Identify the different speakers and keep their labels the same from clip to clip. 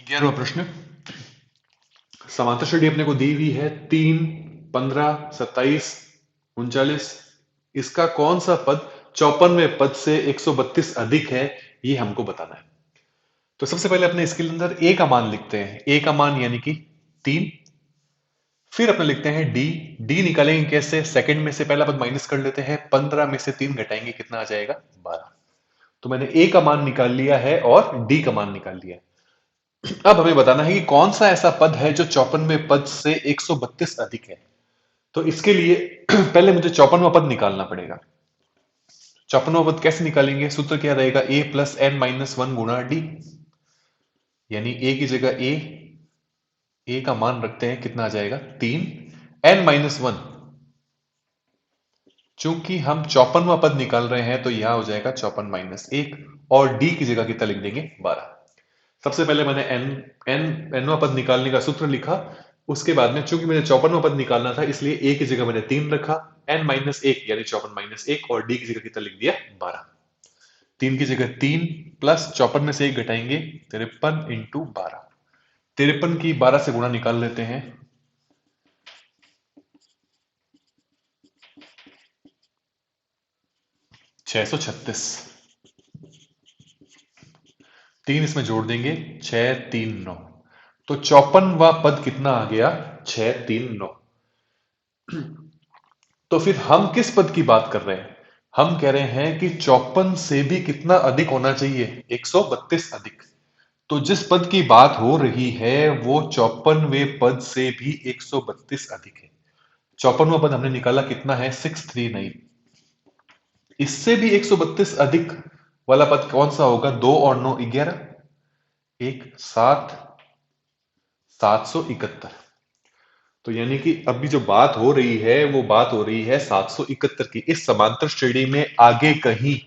Speaker 1: 11वां प्रश्न। समांतर श्रेणी अपने को दी हुई है 3, 15, 27, 39। इसका कौन सा पद 54वें पद से 132 अधिक है, ये हमको बताना है। तो सबसे पहले अपने इसके अंदर ए का मान लिखते हैं। ए का मान यानी कि 3। फिर अपने लिखते हैं डी। डी निकालेंगे कैसे? सेकंड में से पहला पद माइनस कर लेते हैं, 15 में से 3 घटाएंगे, कितना आ जाएगा? 12। तो मैंने ए का मान निकाल लिया है और डी का मान निकाल लिया है। अब हमें बताना है कि कौन सा ऐसा पद है जो 54वें पद से 132 अधिक है। तो इसके लिए पहले मुझे 54वां पद निकालना पड़ेगा। 54वां पद कैसे निकालेंगे? सूत्र क्या रहेगा? ए प्लस एन माइनस वन गुणा डी। यानी ए की जगह ए का मान रखते हैं, कितना आ जाएगा? 3। एन माइनस वन, चूंकि हम 54वां पद निकाल रहे हैं तो यहां हो जाएगा 54 माइनस 1, और डी की जगह कितना लिख देंगे? 12। सबसे पहले मैंने एनवां पद निकालने का सूत्र लिखा। उसके बाद में चूंकि मुझे 54वां पद निकालना था, इसलिए ए की जगह मैंने 3 रखा, एन माइनस 1 यानी 54 माइनस 1, और डी की जगह कितना लिख दिया? 12। 3 की जगह 3 प्लस 54 में से 1 घटाएंगे, 53 इंटू 12। 53 की 12 से गुणा निकाल लेते हैं, 636। 3 इसमें जोड़ देंगे, 6 3 9। तो 54वां पद कितना आ गया? 6 3 9। तो फिर हम किस पद की बात कर रहे हैं? हम कह रहे हैं कि 54 से भी कितना अधिक होना चाहिए? 132 अधिक। तो जिस पद की बात हो रही है वो 54वें पद से भी 132 अधिक है। 54वां पद हमने निकाला, कितना है? 639। इससे भी 132 अधिक वाला पद कौन सा होगा? 2 और 9 11, 1 7, 771। तो यानी कि अभी जो बात हो रही है वो बात हो रही है 771 की। इस समांतर श्रेणी में आगे कहीं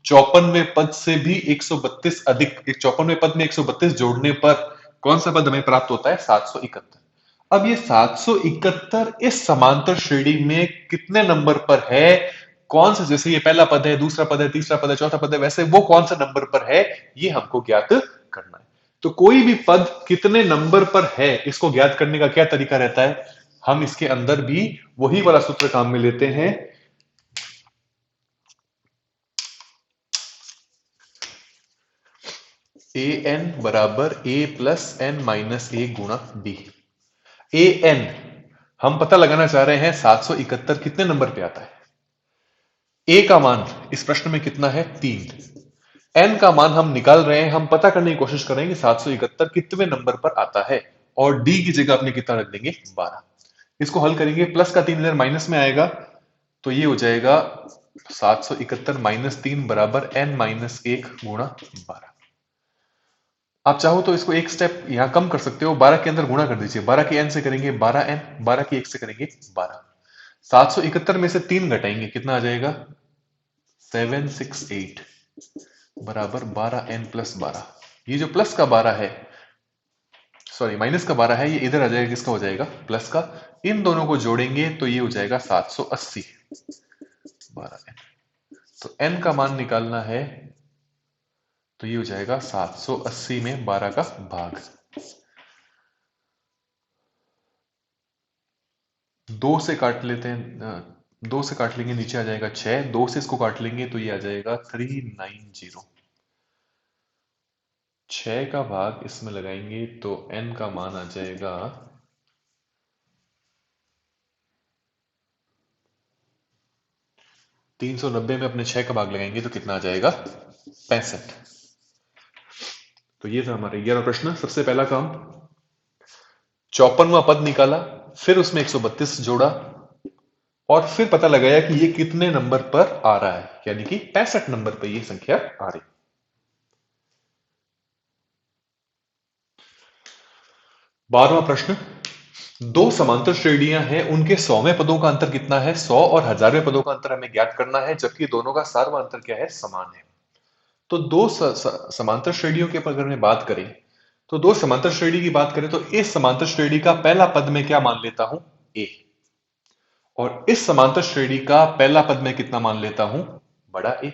Speaker 1: 54वें पद से भी 132 अधिक, 54वें पद में 132 जोड़ने पर कौन सा पद हमें प्राप्त होता है? 771। अब ये 771 इस समांतर श्रेणी में कितने नंबर पर है? कौन सा, जैसे ये पहला पद है, दूसरा पद है, तीसरा पद है, चौथा पद है, वैसे वो कौन सा नंबर पर है, ये हमको ज्ञात करना है। तो कोई भी पद कितने नंबर पर है, इसको ज्ञात करने का क्या तरीका रहता है? हम इसके अंदर भी वही वाला सूत्र काम में लेते हैं। ए एन बराबर ए प्लस एन माइनस ए गुणा डी। ए एन हम पता लगाना चाह रहे हैं 771 कितने नंबर पे आता है। ए का मान इस प्रश्न में कितना है? 3। एन का मान हम निकाल रहे हैं, हम पता करने की कोशिश करेंगे 771 कितने नंबर पर आता है, और डी की जगह अपने कितना रख देंगे? 12। इसको हल करेंगे, प्लस का 3 इधर माइनस में आएगा, तो ये हो जाएगा 771 माइनस 3 बराबर एन माइनस 1 गुणा 12। आप चाहो तो इसको एक स्टेप यहां कम कर सकते हो, 12 के अंदर गुणा कर दीजिए। 12 की एन से करेंगे 12 एन, 12 की 1 से करेंगे 12। 771 में से 3 घटाएंगे, कितना आ जाएगा? 768 बराबर 12 एन प्लस 12। ये जो प्लस का 12 है, सॉरी माइनस का 12 है, ये इधर आ जाएगा, किसका हो जाएगा? प्लस का। इन दोनों को जोड़ेंगे तो ये हो जाएगा 780। 12 एन, तो एन का मान निकालना है, तो ये हो जाएगा 780 में 12 का भाग। 2 से काट लेते हैं, 2 से काट लेंगे, नीचे आ जाएगा 6। 2 से इसको काट लेंगे तो ये आ जाएगा 390। 6 का भाग इसमें लगाएंगे तो n का मान आ जाएगा 390 में अपने 6 का भाग लगाएंगे तो कितना आ जाएगा? 65। तो ये था हमारा 11वां प्रश्न। सबसे पहला काम, 54वां पद निकाला, फिर उसमें 132 जोड़ा, और फिर पता लगाया कि ये कितने नंबर पर आ रहा है, यानी कि 65 नंबर पर ये संख्या आ रही। 12वां प्रश्न, दो समांतर श्रेणियां हैं, उनके 100वें पदों का अंतर कितना है? 100 और 1000वें पदों का अंतर हमें ज्ञात करना है, जबकि दोनों का सारवा अंतर क्या है? समान है। तो दो समांतर श्रेणियों के अगर मैं बात करें, तो दो समांतर श्रेणी की बात करें तो इस समांतर श्रेणी का पहला पद में क्या मान लेता हूं? ए। और इस समांतर श्रेणी का पहला पद में कितना मान लेता हूं? बड़ा ए।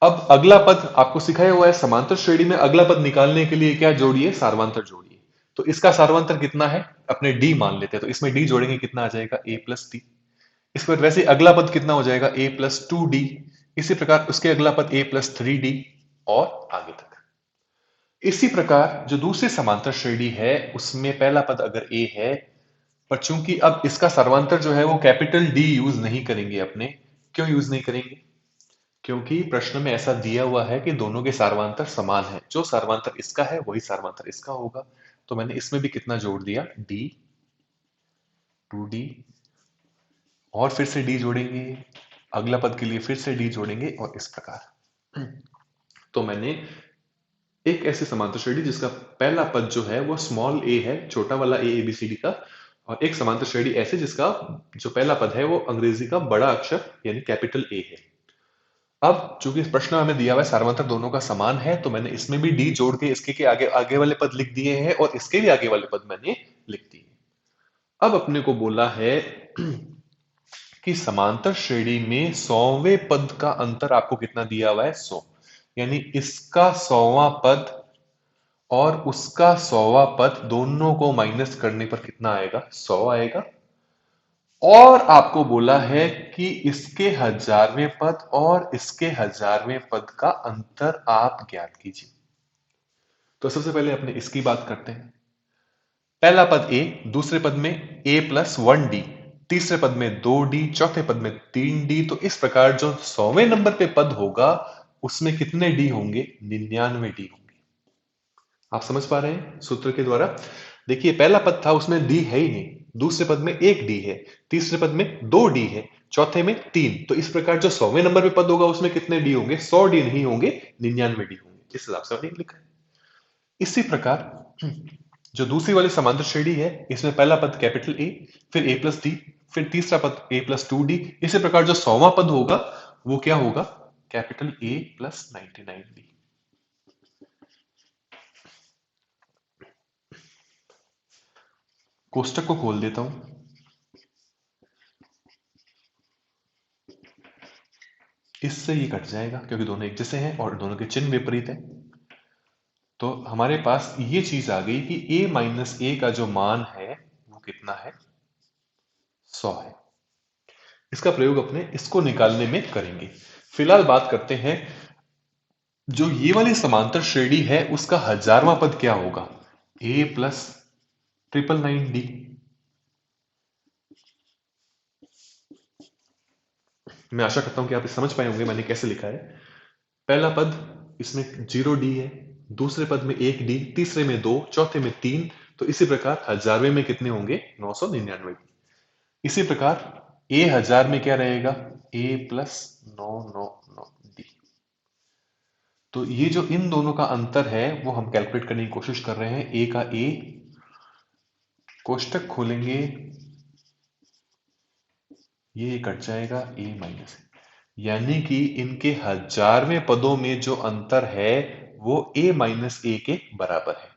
Speaker 1: अब अगला पद आपको सिखाया हुआ है समांतर श्रेणी में अगला पद निकालने के लिए क्या जोड़िए, सार्वंतर जोड़िए। तो इसका सार्वंतर कितना है, अपने डी मान लेते हैं, तो इसमें डी जोड़ेंगे कितना आ जाएगा, ए प्लस डी। इसके बाद वैसे अगला पद कितना हो जाएगा, ए प्लस टू डी। इसी प्रकार उसके अगला पद ए प्लस थ्री डी और आगे तक। इसी प्रकार जो दूसरी समांतर श्रेणी है उसमें पहला पद अगर ए है, पर चूंकि अब इसका सर्वांतर जो है वो कैपिटल डी यूज नहीं करेंगे अपने। क्यों यूज नहीं करेंगे, क्योंकि प्रश्न में ऐसा दिया हुआ है कि दोनों के सार्वंतर समान है, जो सार्वंतर इसका है वही सार्वंतर इसका होगा। तो मैंने इसमें भी कितना जोड़ दिया, डी, टू डी, और फिर से डी जोड़ेंगे, अगला पद के लिए फिर से डी जोड़ेंगे, और इस प्रकार। तो मैंने एक ऐसी समांतर श्रेणी जिसका पहला पद जो है वो स्मॉल ए है, छोटा वाला ए बी सी डी का, और एक समांतर श्रेणी ऐसे जिसका जो पहला पद है वो अंग्रेजी का बड़ा अक्षर यानी कैपिटल ए है। अब चूंकि इस प्रश्न में हमें दिया हुआ है सार्वंतर दोनों का समान है, तो मैंने इसमें भी डी जोड़ के इसके आगे आगे वाले पद लिख दिए हैं, और इसके भी आगे वाले पद मैंने लिख दिए। अब अपने को बोला है कि समांतर श्रेणी में 100वें पद का अंतर आपको कितना दिया हुआ है, 100। यानी इसका 100वां पद और उसका 100वां पद दोनों को माइनस करने पर कितना आएगा, 100 आएगा। और आपको बोला है कि इसके 1000वें पद और इसके 1000वें पद का अंतर आप ज्ञात कीजिए। तो सबसे पहले अपने इसकी बात करते हैं। पहला पद ए, दूसरे पद में ए प्लस वन डी, तीसरे पद में दो डी, चौथे पद में तीन डी। तो इस प्रकार जो 100वें नंबर पे पद होगा उसमें कितने डी होंगे, 99 डी होंगे। आप समझ पा रहे हैं सूत्र के द्वारा। देखिए पहला पद था उसमें डी है ही नहीं, दूसरे पद में एक डी है, तीसरे पद में दो डी है, चौथे में तीन। तो इस प्रकार जो 100वें नंबर पे पद होगा उसमें कितने डी होंगे, 100 डी नहीं होंगे, 99 डी होंगे। इस हिसाब से मैंने लिखा है। इसी प्रकार जो दूसरी वाली समांतर श्रेणी है इसमें पहला पद कैपिटल ए, फिर ए प्लस डी, फिर तीसरा पद ए प्लस टू डी। इसी प्रकार जो 100वां पद होगा वो क्या होगा, कैपिटल ए प्लस 99 डी। कोष्टक को खोल देता हूं, इससे ये कट जाएगा क्योंकि दोनों एक जैसे हैं और दोनों के चिन्ह विपरीत हैं। तो हमारे पास ये चीज आ गई कि a माइनस ए का जो मान है वो कितना है, 100 है। इसका प्रयोग अपने इसको निकालने में करेंगे। फिलहाल बात करते हैं जो ये वाली समांतर श्रेणी है उसका 1000वां पद क्या होगा, a प्लस 999d। मैं आशा करता हूं कि आप इसे समझ पाए होंगे मैंने कैसे लिखा है। पहला पद इसमें 0d है, दूसरे पद में 1d, तीसरे में 2, चौथे में 3। तो इसी प्रकार 1000वें में कितने होंगे, 999। इसी प्रकार a 1000 में क्या रहेगा, a प्लस 999d। तो ये जो इन दोनों का अंतर है वो हम कैलकुलेट करने की कोशिश कर रहे हैं। a का a, कोष्टक खोलेंगे, ये कट जाएगा a माइनस, यानी कि इनके 1000वें पदों में जो अंतर है वो a माइनस ए के बराबर है।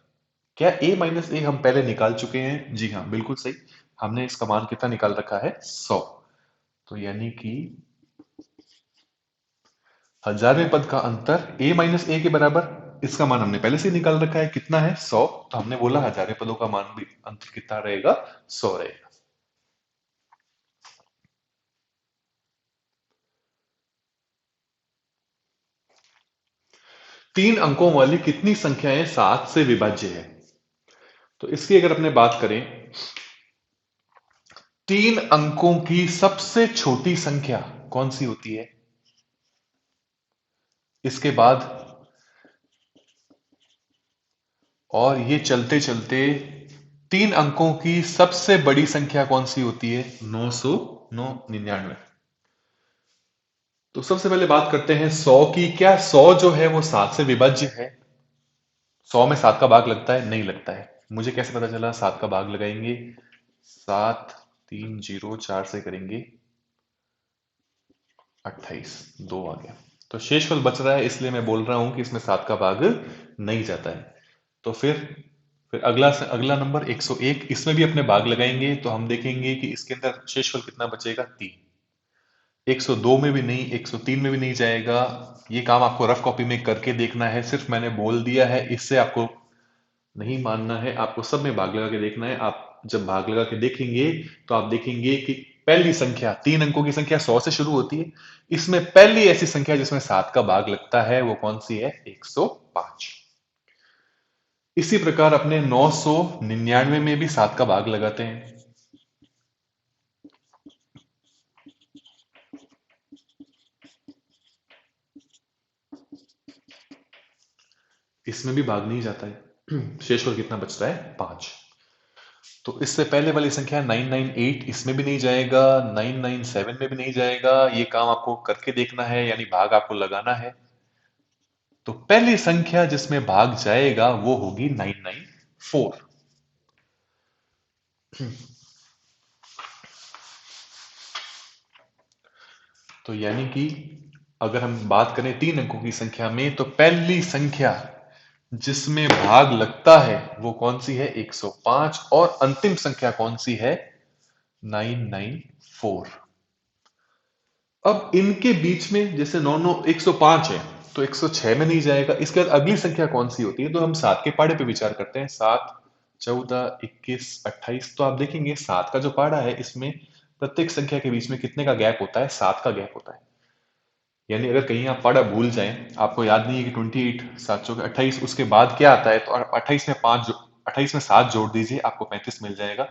Speaker 1: क्या a माइनस ए हम पहले निकाल चुके हैं, जी हाँ बिल्कुल सही। हमने इसका मान कितना निकाल रखा है, 100। तो यानी कि 1000वें पद का अंतर a माइनस ए के बराबर, इसका मान हमने पहले से निकाल रखा है, कितना है, 100। तो हमने बोला 1000वें पदों का मान भी अंतर कितना रहेगा, 100 रहेगा। तीन अंकों वाली कितनी संख्याएं 7 से विभाज्य है। तो इसकी अगर अपने बात करें, तीन अंकों की सबसे छोटी संख्या कौन सी होती है, इसके बाद और ये चलते चलते तीन अंकों की सबसे बड़ी संख्या कौन सी होती है, 999। तो सबसे पहले बात करते हैं 100 की। क्या 100 जो है वो 7 से विभाज्य है, 100 में 7 का भाग लगता है, नहीं लगता है। मुझे कैसे पता चला, 7 का भाग लगाएंगे, 7 3 0 4 से करेंगे 28, 2 आ गया। तो शेषफल बच रहा है, इसलिए मैं बोल रहा हूं कि इसमें 7 का भाग नहीं जाता है। तो फिर अगला नंबर 101, इसमें भी अपने भाग लगाएंगे तो हम देखेंगे कि इसके अंदर शेषफल कितना बचेगा, 3। 102 में भी नहीं, 103 में भी नहीं जाएगा। ये काम आपको रफ कॉपी में करके देखना है, सिर्फ मैंने बोल दिया है, इससे आपको नहीं मानना है, आपको सब में भाग लगा के देखना है। आप जब भाग लगा के देखेंगे तो आप देखेंगे कि पहली संख्या, 3 अंकों की संख्या 100 से शुरू होती है, इसमें पहली ऐसी संख्या जिसमें 7 का भाग लगता है वो कौन सी है? 105। इसी प्रकार अपने 999 में भी 7 का भाग लगाते हैं। इसमें भी भाग नहीं जाता है, शेषफल कितना बचता है? 5। तो इससे पहले वाली संख्या 998, इसमें भी नहीं जाएगा, 997 में भी नहीं जाएगा। ये काम आपको करके देखना है, यानी भाग आपको लगाना है। तो पहली संख्या जिसमें भाग जाएगा वो होगी 994। तो यानी कि अगर हम बात करें 3 अंकों की संख्या में, तो पहली संख्या जिसमें भाग लगता है वो कौन सी है? 105। और अंतिम संख्या कौन सी है? 994। अब इनके बीच में जैसे 105 है तो 106 में नहीं जाएगा। इसके बाद अगली संख्या कौन सी होती है? तो हम 7 के पाड़े पे विचार करते हैं। 7, 14, 21, 28। तो आप देखेंगे 7 का जो पाड़ा है इसमें प्रत्येक संख्या के बीच में कितने का गैप होता है? 7 का गैप होता है। यानी अगर कहीं आप पाड़ा भूल जाएं, आपको याद नहीं है कि 28, 7 चौके 28, उसके बाद क्या आता है, तो 28 में 7 जोड़ दीजिए, आपको 35 मिल जाएगा।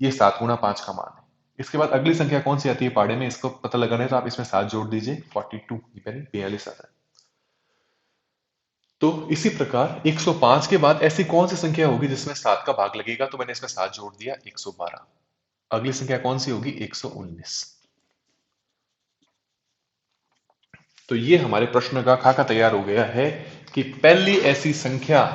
Speaker 1: ये 7 गुणा 5 का मान है। इसके बाद अगली संख्या कौन सी आती है पाड़े में, इसको पता लगाना है तो आप इसमें 7 जोड़ दीजिए, 42 यानी 42 आता है। तो इसी प्रकार 105 के बाद ऐसी कौन सी संख्या होगी जिसमें 7 का भाग लगेगा? तो मैंने इसमें 7 जोड़ दिया, 112। अगली संख्या कौन सी होगी? 119। तो ये हमारे प्रश्न का खाका तैयार हो गया है कि पहली ऐसी संख्या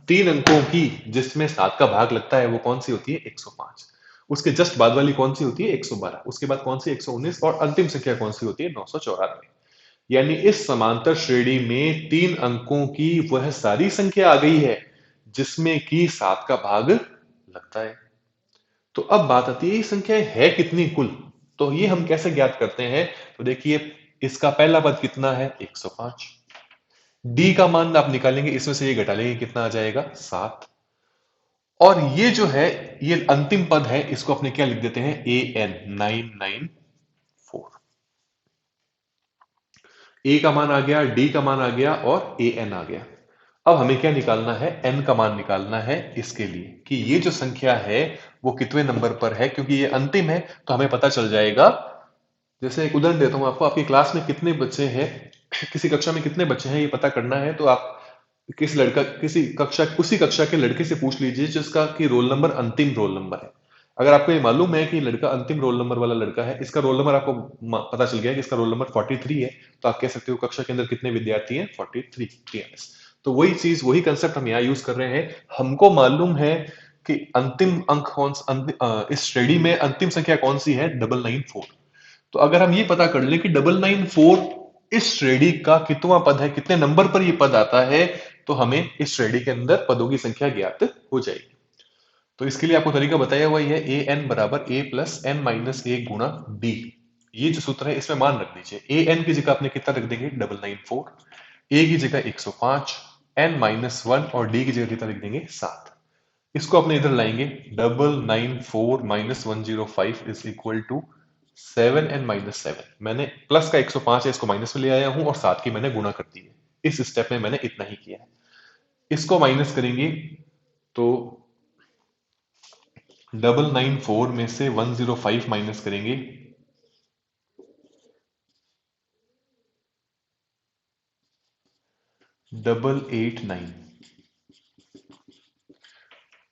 Speaker 1: 3 अंकों की जिसमें 7 का भाग लगता है वो कौन सी होती है? 105। उसके जस्ट बाद वाली कौन सी होती है? 112। उसके बाद कौन सी? 119। और अंतिम संख्या कौन सी होती है? 994। यानी इस समांतर श्रेणी में 3 अंकों की वह सारी संख्या आ गई है जिसमें कि 7 का भाग लगता है। तो अब बात आती है ये संख्याएं है कितनी कुल? तो ये हम कैसे ज्ञात करते हैं? तो देखिए, इसका पहला पद कितना है? 105। डी का मान आप निकालेंगे, इसमें से ये घटा लेंगे, कितना आ जाएगा? 7। और ये जो है, ये अंतिम पद है, इसको अपने क्या लिख देते हैं? A N, 994। ए का मान आ गया, डी का मान आ गया और ए एन आ गया। अब हमें क्या निकालना है? एन का मान निकालना है इसके लिए कि ये जो संख्या है वो कितने नंबर पर है। क्योंकि ये अंतिम है तो हमें पता चल जाएगा। जैसे एक उदाहरण देता हूं आपको, आपकी क्लास में कितने बच्चे हैं, किसी कक्षा में कितने बच्चे हैं ये पता करना है, तो आप उसी कक्षा के लड़के से पूछ लीजिए जिसका कि रोल नंबर अंतिम रोल नंबर है। अगर आपको ये मालूम है कि लड़का अंतिम रोल नंबर वाला लड़का है, इसका रोल नंबर आपको पता चल गया कि इसका रोल नंबर 43 है, तो आप कह सकते हो कक्षा के अंदर कितने विद्यार्थी हैं? 43। तो वही चीज, वही कंसेप्ट हम यहाँ यूज कर रहे हैं। हमको मालूम है कि अंतिम अंक इस श्रेणी में अंतिम संख्या कौन सी है? 994। तो अगर हम ये पता कर लें कि 994 इस श्रेणी का कितवां पद है, कितने नंबर पर ये पद आता है, तो हमें इस श्रेणी के अंदर पदों की संख्या ज्ञात हो जाएगी। तो इसके लिए आपको तरीका बताया हुआ ही है, ए एन बराबर ए प्लस एन माइनस ए गुणा डी। ये जो सूत्र है इसमें मान रख दीजिए। ए एन की जगह आपने कितना रख देंगे? 994। ए की जगह 105, एन माइनस 1 और डी की जगह कितना लिख देंगे? 7। इसको अपने इधर लाएंगे, 994 minus 105 is equal to 7n-7। मैंने प्लस का 105 है, इसको माइनस में ले आया हूं और 7 की मैंने गुणा कर दी है। इस स्टेप में मैंने इतना ही किया है। इसको माइनस करेंगे तो 994 में से 105 माइनस करेंगे, 889।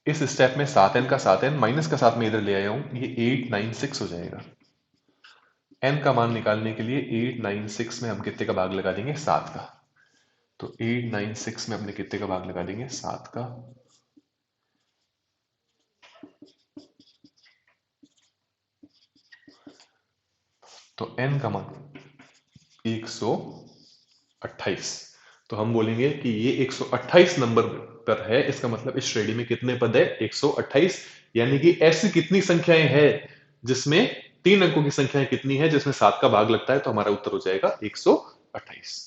Speaker 1: इस स्टेप में 7n का 7n माइनस का 7 में इधर ले आया हूं, ये 896 हो जाएगा। n का मान निकालने के लिए 896 में हम कितने का भाग लगा देंगे? 7 का। तो 896 में अपने कितने का भाग लगा देंगे? 7 का। तो n का मान 128। तो हम बोलेंगे कि ये 128 नंबर पर है। इसका मतलब इस श्रेणी में कितने पद है? 128। यानी कि ऐसी कितनी संख्याएं हैं जिसमें 3 अंकों की संख्या कितनी है जिसमें 7 का भाग लगता है? तो हमारा उत्तर हो जाएगा 128।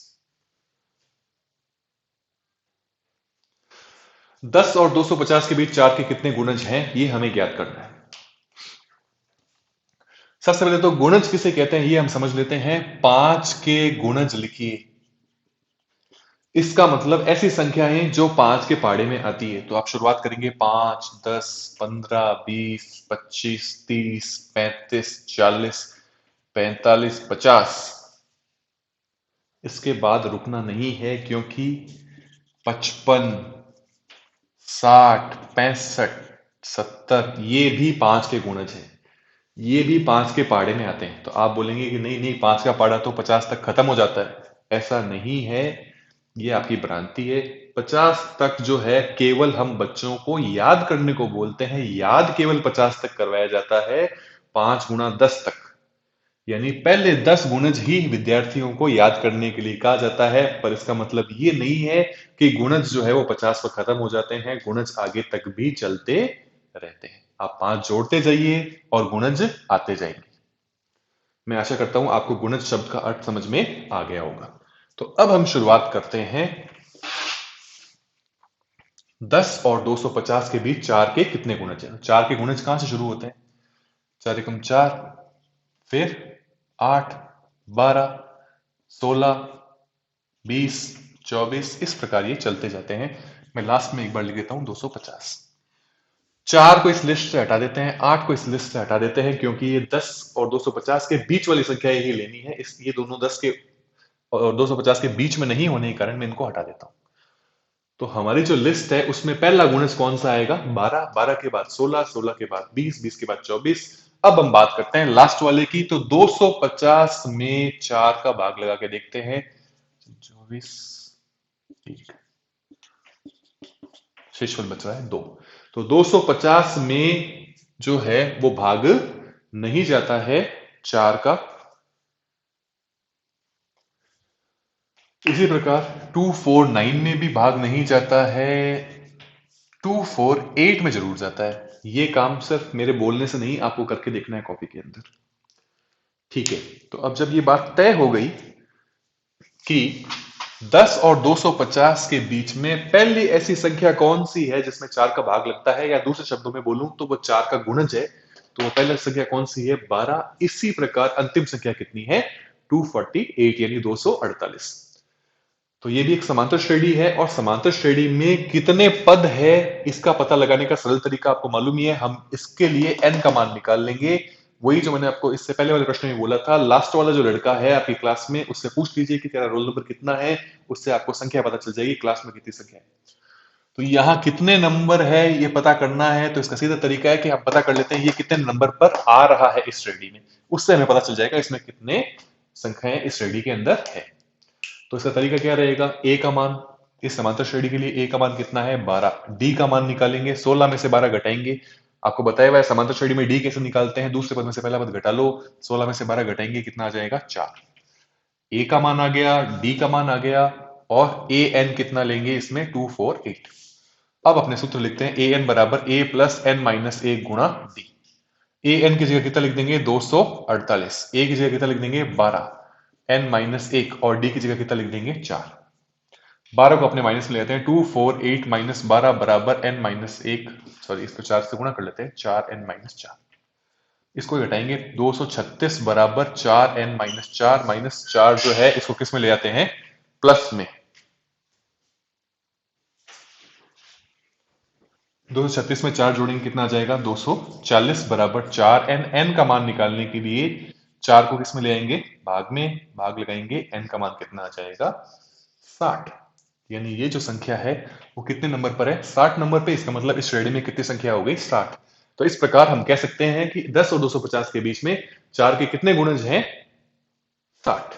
Speaker 1: 10 और 250 के बीच 4 के कितने गुणज हैं, ये हमें ज्ञात करना है। सबसे पहले तो गुणज किसे कहते हैं ये हम समझ लेते हैं। 5 के गुणज लिखिए। इसका मतलब ऐसी संख्याएं जो 5 के पाड़े में आती है। तो आप शुरुआत करेंगे 5, 10, 15, 20, 25, 30, 35, 40, 45, 50। इसके बाद रुकना नहीं है क्योंकि 55, 60, 65, 70 ये भी 5 के गुणज हैं। ये भी 5 के पाड़े में आते हैं। तो आप बोलेंगे कि नहीं नहीं 5 का पाड़ा तो 50 तक खत्म हो जाता है। ऐसा नहीं है, ये आपकी भ्रांति है। 50 तक जो है केवल हम बच्चों को याद करने को बोलते हैं। याद केवल 50 तक करवाया जाता है, 5 गुणा 10 तक। यानी पहले 10 गुणज ही विद्यार्थियों को याद करने के लिए कहा जाता है। पर इसका मतलब ये नहीं है कि गुणज जो है वो 50 पर खत्म हो जाते हैं। गुणज आगे तक भी चलते रहते हैं। आप 5 जोड़ते जाइए और गुणज आते जाएंगे। मैं आशा करता हूं आपको गुणज शब्द का अर्थ समझ में आ गया होगा। तो अब हम शुरुआत करते हैं। 10 और 250 के बीच 4 के कितने गुणज हैं? 4 के गुणज कहां से शुरू होते हैं? 4 एकम 4, फिर 8, 12, 16, 20, 24, इस प्रकार ये चलते जाते हैं। मैं लास्ट में एक बार लिख देता हूं 250। 4 को इस लिस्ट से हटा देते हैं, 8 को इस लिस्ट से हटा देते हैं क्योंकि ये 10 और 250 के बीच वाली संख्या ही लेनी है। इस ये दोनों 10 के और 250 के बीच में नहीं होने के कारण मैं इनको हटा देता हूं। तो हमारी जो लिस्ट है उसमें पहला गुणज कौन सा आएगा? 12, 12 के बाद 16, 16 के बाद 20, 20 के बाद 24। अब हम बात करते हैं लास्ट वाले की। तो 250 में 4 का भाग लगा के देखते हैं। 24, शेषफल बच रहा है 2। तो 250 में जो है वो भाग नहीं जाता है 4 का। इसी प्रकार 249 में भी भाग नहीं जाता है, 248 में जरूर जाता है। ये काम सिर्फ मेरे बोलने से नहीं, आपको करके देखना है कॉपी के अंदर। ठीक है, तो अब जब ये बात तय हो गई कि 10 और 250 के बीच में पहली ऐसी संख्या कौन सी है जिसमें 4 का भाग लगता है, या दूसरे शब्दों में बोलूं तो वो 4 का गुणज है, तो वो पहली संख्या कौन सी है? 12। इसी प्रकार अंतिम संख्या कितनी है? 248 यानी 248। तो ये भी एक समांतर श्रेणी है, और समांतर श्रेणी में कितने पद है इसका पता लगाने का सरल तरीका आपको मालूम ही है। हम इसके लिए n का मान निकाल लेंगे। वही जो मैंने आपको इससे पहले वाले प्रश्न में बोला था, लास्ट वाला जो लड़का है आपकी क्लास में, उससे पूछ लीजिए कि तेरा रोल नंबर कितना है। उससे आपको संख्या पता चल जाएगी क्लास में कितनी संख्या है। तो यहाँ कितने नंबर है ये पता करना है, तो इसका सीधा तरीका है कि आप पता कर लेते हैं ये कितने नंबर पर आ रहा है इस श्रेणी में। उससे हमें पता चल जाएगा इसमें कितने संख्याएं इस श्रेणी के अंदर है। तो इसका तरीका क्या रहेगा? ए का मान, इस समांतर श्रेणी के लिए ए का मान कितना है? 12। डी का मान निकालेंगे, 16 में से 12 घटाएंगे। आपको बताया हुआ है समांतर श्रेणी में डी कैसे निकालते हैं। दूसरे पद में से पहला पद घटा लो, 16 में से 12 घटाएंगे, कितना आ जाएगा? 4। ए का मान आ गया, डी का मान आ गया, और ए एन कितना लेंगे इसमें? 248। अब अपने सूत्र लिखते हैं। ए एन बराबर ए प्लस एन माइनस ए गुणा डी। ए एन की जगह कितना लिख देंगे? 248। ए की जगह कितना लिख देंगे? 12। एन माइनस 1, और डी की जगह कितना लिख देंगे? 4। 12 को अपने माइनस में ले आते हैं। 248 माइनस 12 बराबर एन माइनस 1, सॉरी इसको 4 से गुणा कर लेते हैं, 4 एन माइनस 4। इसको घटाएंगे, 236 बराबर 4 एन माइनस 4, माइनस 4 जो है इसको किस में ले आते हैं? प्लस में। 236 में 4 जोड़ेंगे, कितना आ जाएगा? 240 बराबर 4 एन। एन का मान निकालने के लिए 4 को किस में ले आएंगे? भाग में, भाग लगाएंगे, एन का मान कितना आ जाएगा? 60। यानी ये जो संख्या है वो कितने नंबर पर है? 60 नंबर पे। इसका मतलब इस श्रेणी में कितनी संख्या हो गई? 60। तो इस प्रकार हम कह सकते हैं कि 10 और 250 के बीच में 4 के कितने गुणज हैं? 60।